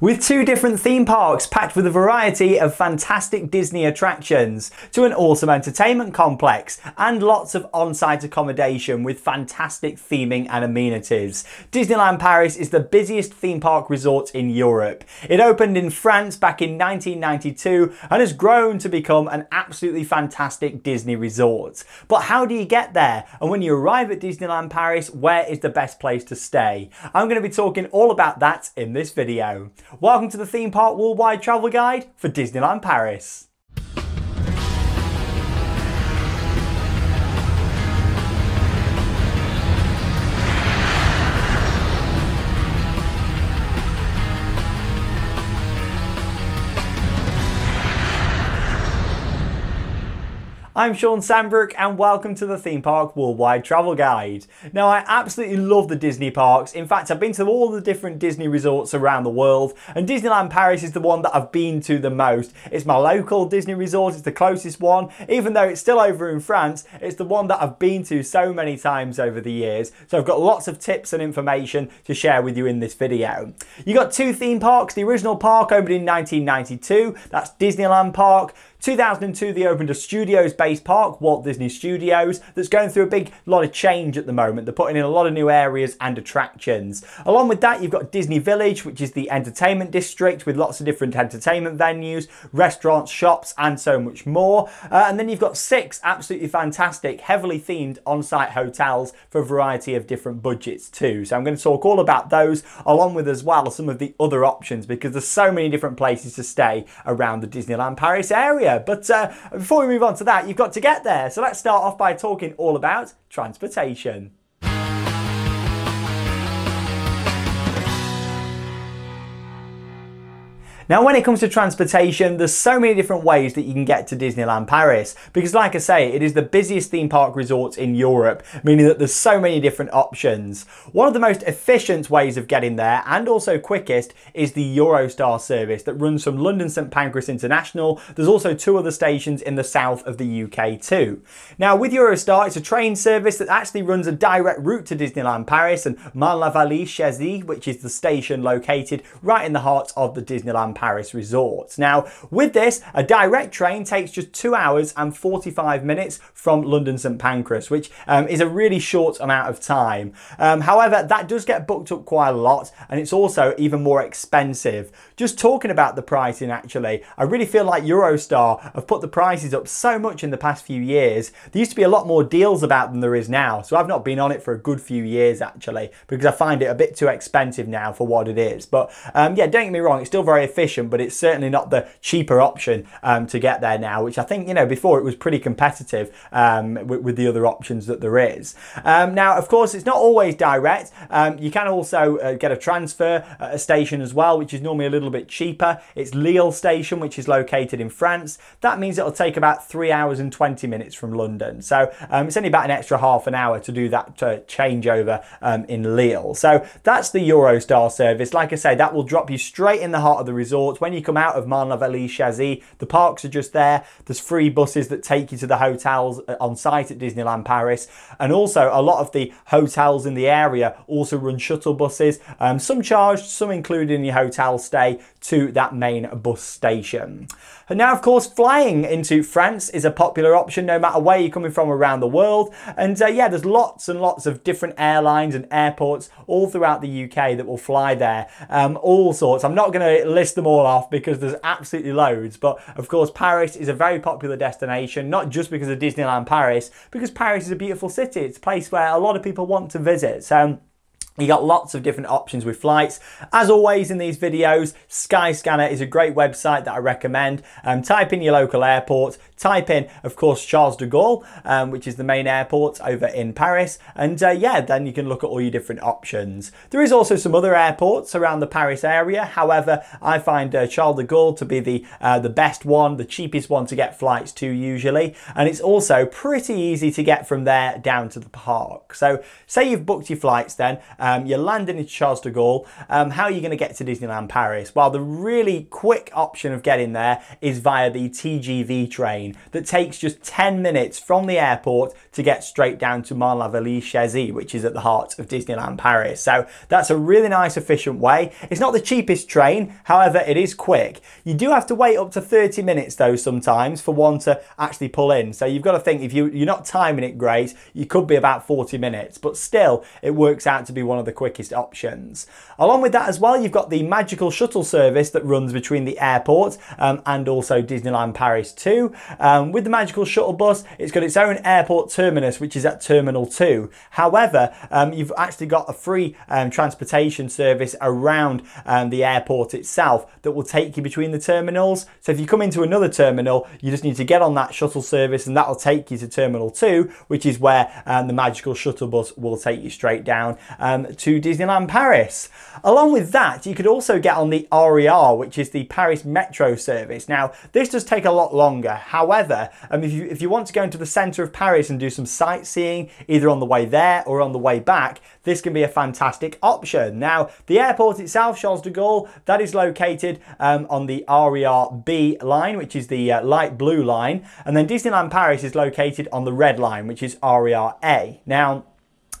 With two different theme parks packed with a variety of fantastic Disney attractions, to an awesome entertainment complex, and lots of on-site accommodation with fantastic theming and amenities. Disneyland Paris is the busiest theme park resort in Europe. It opened in France back in 1992 and has grown to become an absolutely fantastic Disney resort. But how do you get there? And when you arrive at Disneyland Paris, where is the best place to stay? I'm going to be talking all about that in this video. Welcome to the Theme Park Worldwide Travel Guide for Disneyland Paris. I'm Sean Sandbrook and welcome to the Theme Park Worldwide Travel Guide. Now, I absolutely love the Disney parks. In fact, I've been to all the different Disney resorts around the world, and Disneyland Paris is the one that I've been to the most. It's my local Disney resort, it's the closest one. Even though it's still over in France, it's the one that I've been to so many times over the years. So I've got lots of tips and information to share with you in this video. You got two theme parks. The original park opened in 1992, that's Disneyland Park. 2002 they opened a studios-based park, Walt Disney Studios, that's going through a big lot of change at the moment. They're putting in a lot of new areas and attractions. Along with that, you've got Disney Village, which is the entertainment district with lots of different entertainment venues, restaurants, shops, and so much more. And then you've got 6 absolutely fantastic, heavily themed on-site hotels for a variety of different budgets too. So I'm going to talk all about those, along with as well some of the other options, because there's so many different places to stay around the Disneyland Paris area. But before we move on to that, you've got to get there. So let's start off by talking all about transportation. Now, when it comes to transportation, there's so many different ways that you can get to Disneyland Paris, because like I say, it is the busiest theme park resort in Europe, meaning that there's so many different options. One of the most efficient ways of getting there, and also quickest, is the Eurostar service that runs from London St Pancras International. There's also 2 other stations in the south of the UK too. Now, with Eurostar, it's a train service that actually runs a direct route to Disneyland Paris and Marne-la-Vallée-Chezzy, which is the station located right in the heart of the Disneyland Paris resort. Now, with this, a direct train takes just 2 hours and 45 minutes from London St Pancras, which is a really short amount of time. However, that does get booked up quite a lot, and it's also even more expensive. Just talking about the pricing, actually, I really feel like Eurostar have put the prices up so much in the past few years. There used to be a lot more deals about than there is now, so I've not been on it for a good few years actually, because I find it a bit too expensive now for what it is. But yeah, don't get me wrong, it's still very efficient, but it's certainly not the cheaper option to get there now, which I think, you know, before it was pretty competitive with the other options that there is. Now, of course, it's not always direct. You can also get a transfer at a station as well, which is normally a little bit cheaper. It's Lille station, which is located in France. That means it'll take about 3 hours and 20 minutes from London. So it's only about an extra half an hour to do that changeover in Lille. So that's the Eurostar service. Like I say, that will drop you straight in the heart of the resort. When you come out of Marne-la-Vallée-Chezzy, the parks are just there. There's free buses that take you to the hotels on site at Disneyland Paris. And also a lot of the hotels in the area also run shuttle buses, some charged, some included in your hotel stay, to that main bus station. And now, of course, flying into France is a popular option no matter where you're coming from around the world. And yeah, there's lots and lots of different airlines and airports all throughout the UK that will fly there. All sorts. I'm not going to list them all off because there's absolutely loads. But of course, Paris is a very popular destination, not just because of Disneyland Paris, because Paris is a beautiful city. It's a place where a lot of people want to visit. So you got lots of different options with flights. As always in these videos, Skyscanner is a great website that I recommend. Type in your local airport, type in, of course, Charles de Gaulle, which is the main airport over in Paris. And yeah, then you can look at all your different options. There is also some other airports around the Paris area. However, I find Charles de Gaulle to be the best one, the cheapest one to get flights to usually. And it's also pretty easy to get from there down to the park. So say you've booked your flights then, you're landing in Charles de Gaulle. How are you going to get to Disneyland Paris? Well, the really quick option of getting there is via the TGV train that takes just 10 minutes from the airport to get straight down to Marne-la-Vallée-Chésy, which is at the heart of Disneyland Paris. So that's a really nice, efficient way. It's not the cheapest train, however, it is quick. You do have to wait up to 30 minutes though sometimes for one to actually pull in. So you've got to think, if you're not timing it great, you could be about 40 minutes, but still it works out to be one of the quickest options. Along with that as well, you've got the Magical Shuttle service that runs between the airport and also Disneyland Paris too. With the Magical Shuttle bus, it's got its own airport terminus, which is at Terminal 2. However, you've actually got a free transportation service around the airport itself that will take you between the terminals. So if you come into another terminal, you just need to get on that shuttle service and that will take you to Terminal 2, which is where the Magical Shuttle bus will take you straight down to Disneyland Paris. Along with that, you could also get on the RER, which is the Paris Metro service. Now, this does take a lot longer. However, if you want to go into the centre of Paris and do some sightseeing, either on the way there or on the way back, this can be a fantastic option. Now, the airport itself, Charles de Gaulle, that is located on the RER B line, which is the light blue line, and then Disneyland Paris is located on the red line, which is RER A. Now,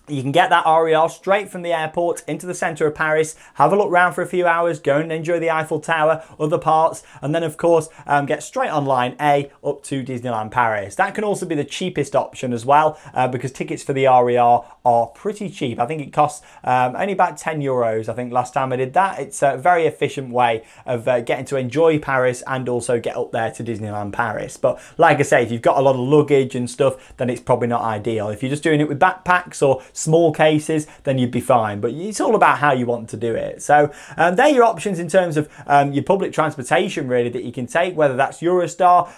you can get that RER straight from the airport into the centre of Paris, have a look around for a few hours, go and enjoy the Eiffel Tower, other parts, and then of course get straight on line A up to Disneyland Paris. That can also be the cheapest option as well because tickets for the RER are pretty cheap. I think it costs only about €10, I think last time I did that. It's a very efficient way of getting to enjoy Paris and also get up there to Disneyland Paris. But like I say, if you've got a lot of luggage and stuff, then it's probably not ideal. If you're just doing it with backpacks or small cases, then you'd be fine. But it's all about how you want to do it. So they're your options in terms of your public transportation really that you can take, whether that's Eurostar,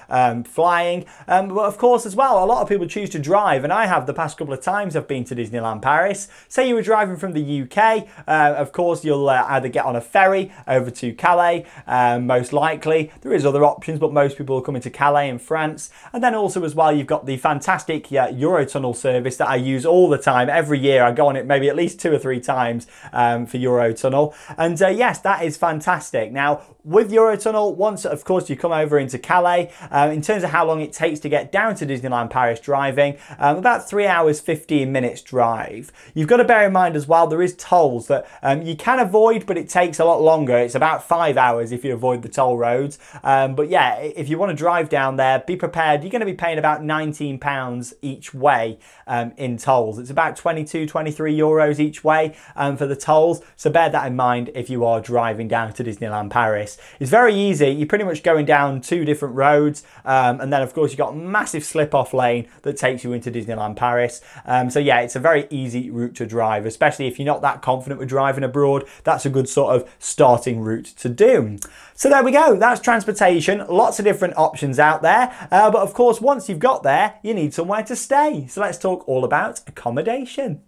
flying, but of course as well, a lot of people choose to drive, and I have the past couple of times I've been to Disneyland Paris. Say you were driving from the UK, of course you'll either get on a ferry over to Calais, most likely. There is other options, but most people are coming to Calais in France. And then also as well, you've got the fantastic Eurotunnel service that I use all the time. Every year I go on it maybe at least 2 or 3 times for Eurotunnel, and yes, that is fantastic. Now with Eurotunnel, once of course you come over into Calais, in terms of how long it takes to get down to Disneyland Paris driving, about 3 hours 15 minutes drive. You've got to bear in mind as well, there is tolls that you can avoid, but it takes a lot longer. It's about 5 hours if you avoid the toll roads, but yeah, if you want to drive down there, be prepared. You're going to be paying about £19 each way in tolls. It's about 22, 23 euros each way for the tolls, so bear that in mind if you are driving down to Disneyland Paris. It's very easy. You're pretty much going down 2 different roads, and then of course you've got a massive slip-off lane that takes you into Disneyland Paris. So yeah, it's a very easy route to drive, especially if you're not that confident with driving abroad. That's a good sort of starting route to do. So there we go, that's transportation. Lots of different options out there, but of course once you've got there, you need somewhere to stay. So let's talk all about accommodation.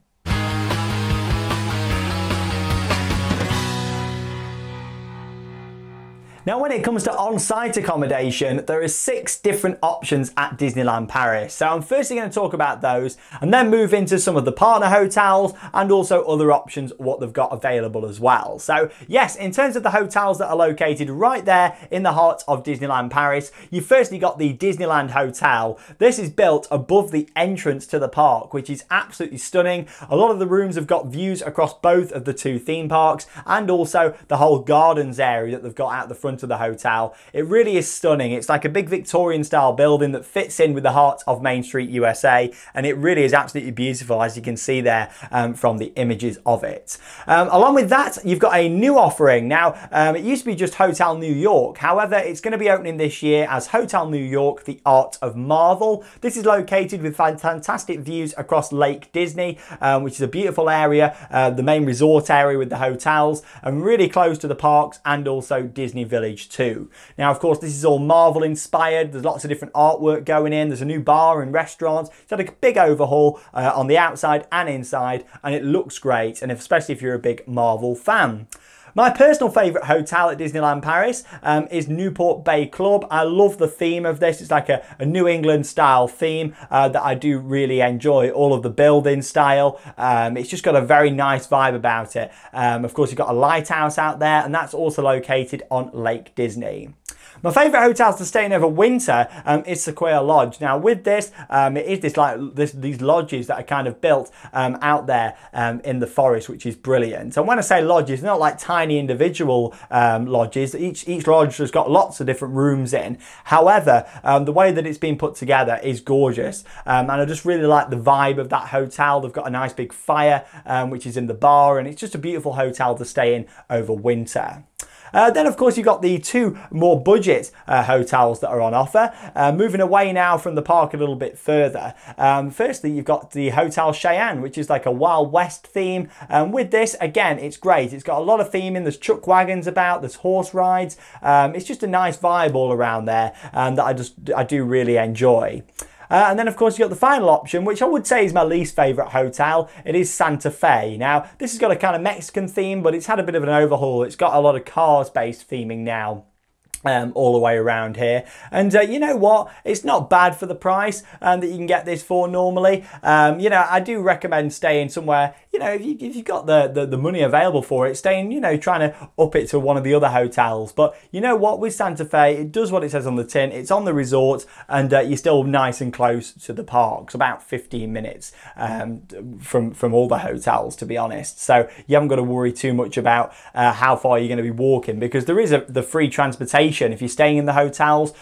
Now, when it comes to on-site accommodation, there are 6 different options at Disneyland Paris. So I'm firstly going to talk about those and then move into some of the partner hotels and also other options, what they've got available as well. So yes, in terms of the hotels that are located right there in the heart of Disneyland Paris, you've firstly got the Disneyland Hotel. This is built above the entrance to the park, which is absolutely stunning. A lot of the rooms have got views across both of the 2 theme parks and also the whole gardens area that they've got out the front of the hotel. It really is stunning. It's like a big Victorian style building that fits in with the heart of Main Street USA, and it really is absolutely beautiful, as you can see there from the images of it. Along with that, you've got a new offering. Now, it used to be just Hotel New York. However, it's going to be opening this year as Hotel New York, the Art of Marvel. This is located with fantastic views across Lake Disney, which is a beautiful area, the main resort area with the hotels, and really close to the parks and also Disney Village too. Now, of course, this is all Marvel inspired. There's lots of different artwork going in. There's a new bar and restaurant. It's had a big overhaul on the outside and inside, and it looks great, and especially if you're a big Marvel fan. My personal favourite hotel at Disneyland Paris is Newport Bay Club. I love the theme of this. It's like a New England style theme that I do really enjoy. All of the building style. It's just got a very nice vibe about it. Of course, you've got a lighthouse out there, and that's also located on Lake Disney. My favourite hotels to stay in over winter is Sequoia Lodge. Now with this, it is these lodges that are kind of built out there in the forest, which is brilliant. And when I say lodges, they're not like tiny individual lodges. Each lodge has got lots of different rooms in. However, the way that it's been put together is gorgeous. And I just really like the vibe of that hotel. They've got a nice big fire, which is in the bar, and it's just a beautiful hotel to stay in over winter. Then, of course, you've got the two more budget hotels that are on offer. Moving away now from the park a little bit further. Firstly, you've got the Hotel Cheyenne, which is like a Wild West theme. With this, again, it's great. It's got a lot of theming. There's chuck wagons about. There's horse rides. It's just a nice vibe all around there that I do really enjoy. And then, of course, you've got the final option, which I would say is my least favourite hotel. It is Santa Fe. Now, this has got a kind of Mexican theme, but it's had a bit of an overhaul. It's got a lot of cars-based theming now. All the way around here, and you know what, it's not bad for the price that you can get this for normally. You know, I do recommend staying somewhere, you know, if you've got the money available for it, staying, you know, trying to up it to one of the other hotels. But you know what, with Santa Fe, it does what it says on the tin. It's on the resort, and you're still nice and close to the parks, about 15 minutes from all the hotels, to be honest. So you haven't got to worry too much about how far you're going to be walking, because there is the free transportation if you're staying in the hotels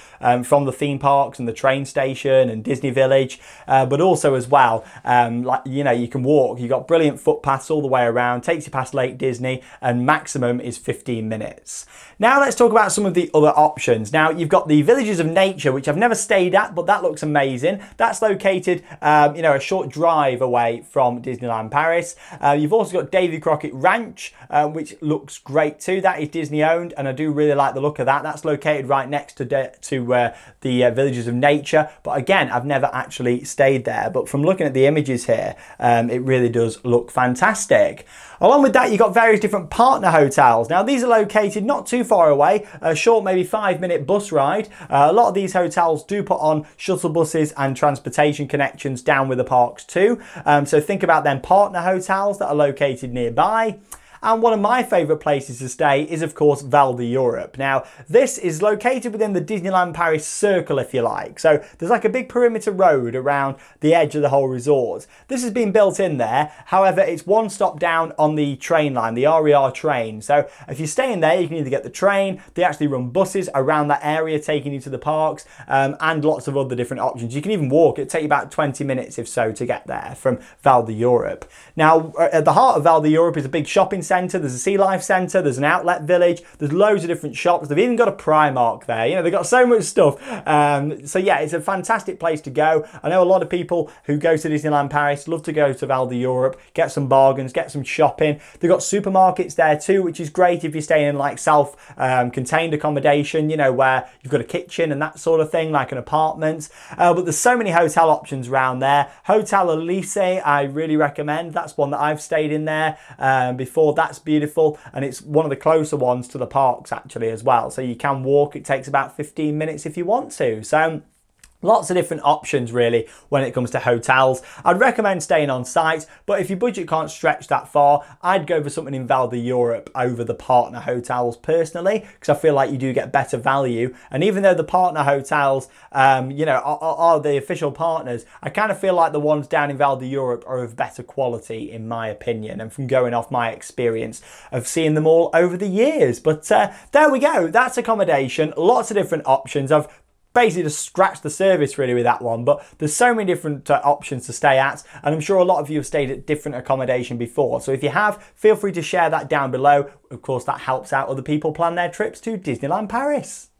from the theme parks and the train station and Disney Village, but also as well, like, you know, you can walk. You've got brilliant footpaths all the way around, takes you past Lake Disney, and maximum is 15 minutes. Now let's talk about some of the other options. Now you've got the Villages of Nature, which I've never stayed at, but that looks amazing. That's located, you know, a short drive away from Disneyland Paris. You've also got Davy Crockett Ranch, which looks great too. That is Disney owned, and I do really like the look of that. That's located right next to the Villages of Nature, but again, I've never actually stayed there, but from looking at the images here, it really does look fantastic. Along with that, you've got various different partner hotels. Now these are located not too far away, a short maybe 5-minute bus ride. A lot of these hotels do put on shuttle buses and transportation connections down with the parks too, so think about them partner hotels that are located nearby. And one of my favourite places to stay is, of course, Val d'Europe. Now, this is located within the Disneyland Paris circle, if you like. So there's like a big perimeter road around the edge of the whole resort. This has been built in there. However, it's one stop down on the train line, the RER train. So if you're staying there, you can either get the train, they actually run buses around that area taking you to the parks, and lots of other different options. You can even walk. It'll take you about 20 minutes, if so, to get there from Val d'Europe. Now, at the heart of Val d'Europe is a big shopping centre, there's a Sea Life centre, there's an outlet village, there's loads of different shops, they've even got a Primark there, you know, they've got so much stuff. So yeah, it's a fantastic place to go. I know a lot of people who go to Disneyland Paris love to go to Val d'Europe, get some bargains, get some shopping. They've got supermarkets there too, which is great if you're staying in like self-contained accommodation, you know, where you've got a kitchen and that sort of thing, like an apartment. But there's so many hotel options around there. Hotel Elise, I really recommend. That's one that I've stayed in there before. That's beautiful, and it's one of the closer ones to the parks actually as well. So you can walk. It takes about 15 minutes if you want to. So lots of different options really when it comes to hotels. I'd recommend staying on site, but if your budget can't stretch that far, I'd go for something in Val d'Europe over the partner hotels personally, because I feel like you do get better value. And even though the partner hotels, you know, are the official partners, I kind of feel like the ones down in Val d'Europe are of better quality in my opinion, and from going off my experience of seeing them all over the years. But there we go, that's accommodation, lots of different options. I've basically just scratched the surface really with that one, but there's so many different options to stay at, and I'm sure a lot of you have stayed at different accommodation before. So if you have, feel free to share that down below. Of course, that helps out other people plan their trips to Disneyland Paris.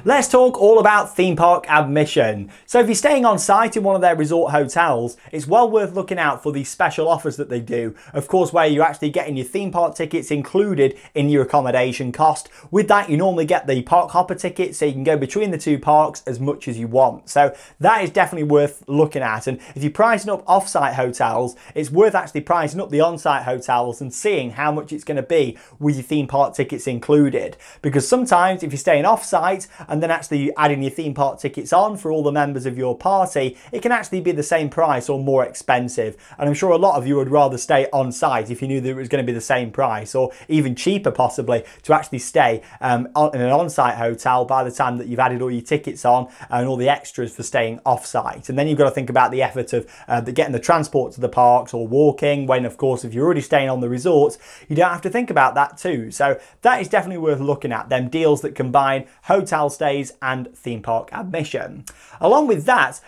Let's talk all about theme park admission. So if you're staying on site in one of their resort hotels, it's well worth looking out for the special offers that they do. Of course, where you're actually getting your theme park tickets included in your accommodation cost. With that, you normally get the park hopper ticket, so you can go between the two parks as much as you want. So that is definitely worth looking at. And if you're pricing up off-site hotels, it's worth actually pricing up the on-site hotels and seeing how much it's going to be with your theme park tickets included. Because sometimes if you're staying off-site and then actually adding your theme park tickets on for all the members of your party, it can actually be the same price or more expensive. And I'm sure a lot of you would rather stay on-site if you knew that it was going to be the same price, or even cheaper possibly, to actually stay in an on-site hotel by the time that you've added all your tickets on and all the extras for staying off-site. And then you've got to think about the effort of getting the transport to the parks or walking, when of course if you're already staying on the resorts, you don't have to think about that too. So that is definitely worth looking at, them deals that combine hotel stays and theme park admission. Along with that,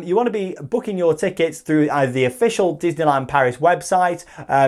you want to be booking your tickets through either the official Disneyland Paris website,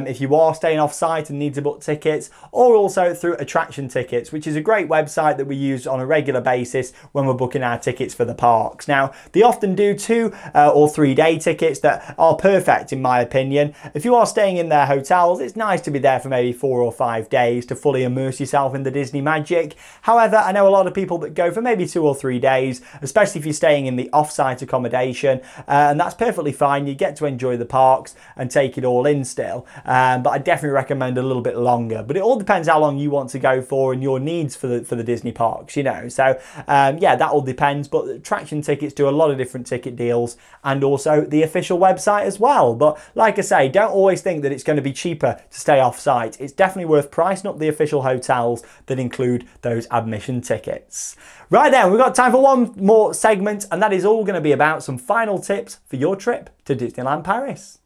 if you are staying off site and need to book tickets, or also through Attraction Tickets, which is a great website that we use on a regular basis when we're booking our tickets for the parks. Now, they often do 2 or 3 day tickets that are perfect in my opinion. If you are staying in their hotels, it's nice to be there for maybe 4 or 5 days to fully immerse yourself in the Disney magic. However, I know a lot of people that go for maybe 2 or 3 days, especially if you're staying in the off-site accommodation, and that's perfectly fine. You get to enjoy the parks and take it all in still, but I definitely recommend a little bit longer. But it all depends how long you want to go for and your needs for the Disney parks, you know. So yeah, that all depends. But Attraction Tickets do a lot of different ticket deals, and also the official website as well. But like I say, don't always think that it's going to be cheaper to stay off-site. It's definitely worth pricing up the official hotels that include those admission tickets. Right then, we've got time for one more segment, and that is all going to be about some final tips for your trip to Disneyland Paris.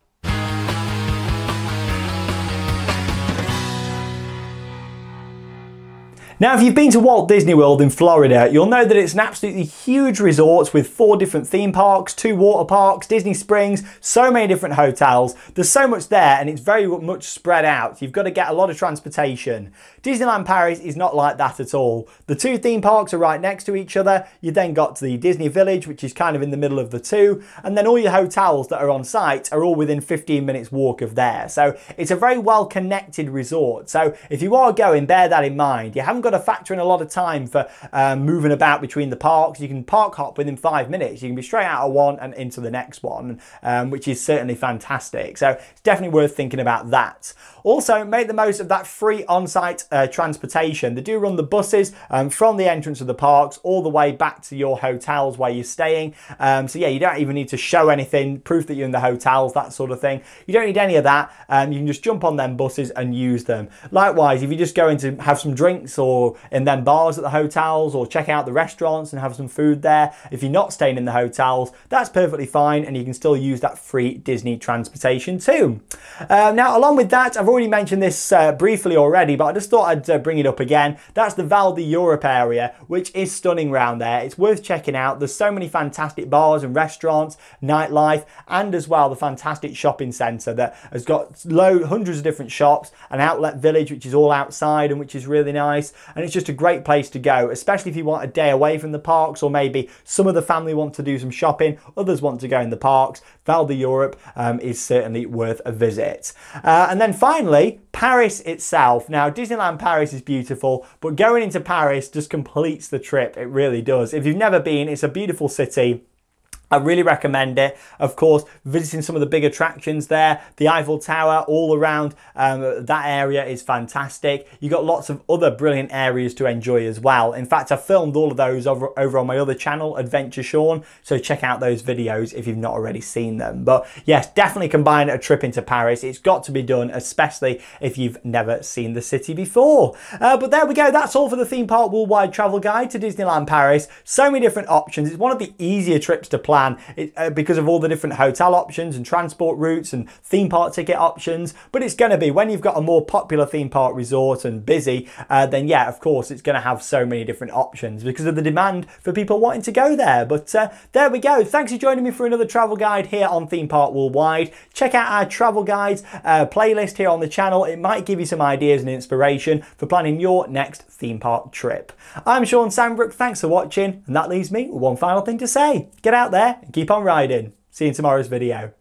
Now, if you've been to Walt Disney World in Florida, you'll know that it's an absolutely huge resort with 4 different theme parks, 2 water parks, Disney Springs, so many different hotels. There's so much there and it's very much spread out. You've got to get a lot of transportation. Disneyland Paris is not like that at all. The 2 theme parks are right next to each other. You then got to the Disney Village, which is kind of in the middle of the 2, and then all your hotels that are on site are all within 15 minutes walk of there. So it's a very well connected resort. So if you are going, bear that in mind. You haven't got to factor in a lot of time for moving about between the parks. You can park hop within 5 minutes. You can be straight out of one and into the next one, which is certainly fantastic. So it's definitely worth thinking about that. Also, make the most of that free on-site transportation. They do run the buses from the entrance of the parks all the way back to your hotels where you're staying. So yeah, you don't even need to show anything, proof that you're in the hotels, that sort of thing. You don't need any of that. You can just jump on them buses and use them. Likewise, if you're just going to have some drinks or in them bars at the hotels, or check out the restaurants and have some food there, if you're not staying in the hotels, that's perfectly fine, and you can still use that free Disney transportation too. Now, along with that, I've already mentioned this briefly already, but I just thought I'd bring it up again. That's the Val d'Europe area, which is stunning round there. It's worth checking out. There's so many fantastic bars and restaurants, nightlife, and as well the fantastic shopping centre that has got hundreds of different shops, an outlet village which is all outside and which is really nice, and it's just a great place to go, especially if you want a day away from the parks, or maybe some of the family want to do some shopping, others want to go in the parks. Val d'Europe is certainly worth a visit. And then finally, Paris itself. Now, Disneyland Paris is beautiful, but going into Paris just completes the trip. It really does. If you've never been, it's a beautiful city. I really recommend it. Of course, visiting some of the big attractions there, the Eiffel Tower, all around that area is fantastic. You've got lots of other brilliant areas to enjoy as well. In fact, I've filmed all of those over on my other channel, Adventure Sean, so check out those videos if you've not already seen them. But yes, definitely combine a trip into Paris. It's got to be done, especially if you've never seen the city before. But there we go. That's all for the Theme Park Worldwide Travel Guide to Disneyland Paris. So many different options. It's one of the easier trips to plan. plan because of all the different hotel options and transport routes and theme park ticket options. But it's going to be, when you've got a more popular theme park resort and busy, then yeah, of course, it's going to have so many different options because of the demand for people wanting to go there. But there we go. Thanks for joining me for another travel guide here on Theme Park Worldwide. Check out our travel guides playlist here on the channel. It might give you some ideas and inspiration for planning your next theme park trip. I'm Sean Sandbrook. Thanks for watching. And that leaves me with one final thing to say. Get out there and keep on riding. See you in tomorrow's video.